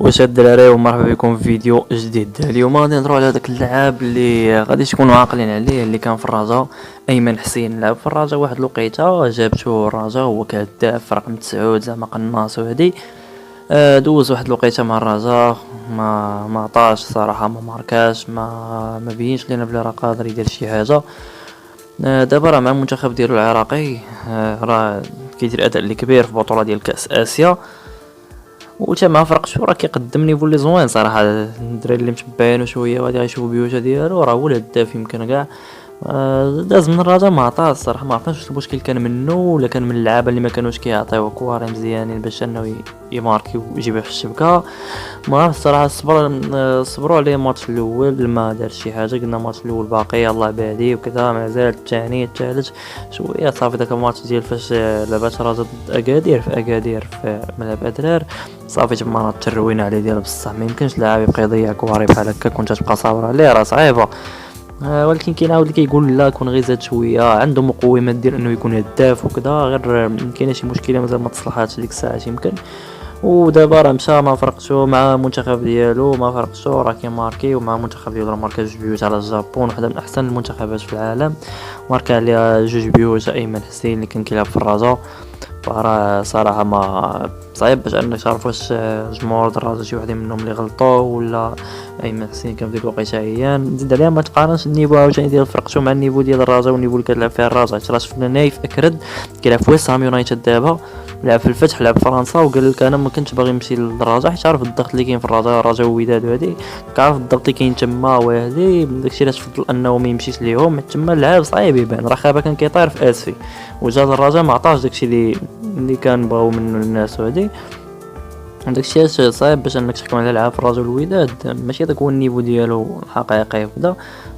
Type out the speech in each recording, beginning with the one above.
واش الدراري ومرحبا بكم في فيديو جديد. اليوم غادي نهضروا على داك اللاعب اللي غادي تكونوا عاقلين عليه، اللي كان في الرجاء، ايمن حسين. لعب في الرجاء واحد الوقيته، جابته الرجاء هو كهداف رقم 9 زعما قناص. وهادي دوز واحد الوقيته مع الرجاء، ما عطاش صراحه، ما ماركاش، ما بينش لينا بلي راه قادر يدير شي حاجه. دابا راه مع المنتخب ديالو العراقي، راه كيدير اداء اللي كبير في بطوله ديال كاس اسيا، وتا مع فرق شو راه كيقدم نيفو اللي زوين صراحه. الدراري اللي متبعينو شويه غادي يشوفوا بيوتا ديالو، راه هو الهداف يمكن كاع. داز من الرجاء ما عطاش الصراحه، ما عرفتش واش المشكل كان منه ولا كان من اللعابه اللي ما كانوش كيعطيو كواري مزيانين باش انه يماركي ويجيبها في الشبكه. ما عرفت الصراحه، صبروا عليه الماتش الاول ما دار شي حاجه، قلنا الماتش الاول باقي الله بادي وكذا، مازال الثاني الثالث شويه صافي. داك الماتش ديال فاش لعبات الرجاء ضد اكادير في اكادير في ملعب ادرار، صافي تما تروينا عليه ديال بصح. ما يمكنش لاعب يبقى يضيع كواري بحال هكا كنت تبقى صابر عليه، راه صعيبه. ولكن كاين عاود اللي كيقول لا كون غير زاد شويه، عنده مقومات ديال انه يكون هداف وكذا، غير كاينه شي مشكله مازال ما تصلحاتش ديك الساعه يمكن. ودابا راه مشى ما فرقشو مع المنتخب ديالو، ما فرقشو راه كيماركي، ومع المنتخب ديالو راه ماركا 2 بيوت على الجابون، واحده من احسن المنتخبات في العالم، ماركا عليها 2 بيوت ايمن حسين اللي كان كيلعب في الرجاء. فراه صراحه ما صعيب باش انك تعرف واش جمهور الرجاء شي وحدين منهم اللي غلطوا ولا ايمن حسين كان في ديك الوقيته عيان. نزيد عليها ما تقارنش النيفو عاوتاني ديال فرقته مع النيفو ديال الرجاء والنيفو اللي كتلعب فيه الرجاء. راه شفنا نايف اكرد كيلعب في ويست هام يونايتد دابا، لعب في الفتح، لعب في فرنسا، وقال لك انا ما كنتش باغي نمشي للرجاء حيت عارف الضغط اللي كاين في الرجاء ووداد وهادي، كعارف الضغط اللي كاين تما وهادي، داكشي علاش تفضل انه ما يمشيش ليهم. تما اللعاب صعيب يبان، راه خابا كان كيطير في اسفي، وجا الرجاء ما عطاش داكشي اللي كان بغاو منه الناس وهادي. داكشي علاش صعيب باش انك تحكم على لعاب في الرجاء والوداد، ماشي داك هو النيفو ديالو الحقيقي وكذا.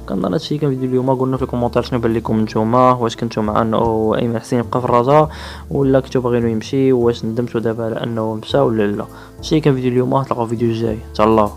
كنظن هادشي كان فيديو اليوم. قولنا في الكومونتير شنو بان لكم نتوما، واش كنتو مع انه ايمن حسين يبقى في الرجاء ولا كنتو باغينو يمشي، واش ندمتو دابا على انه مشى ولا لا. هادشي كان فيديو اليوم، نتلاقاو في فيديو جاي، تهلاو.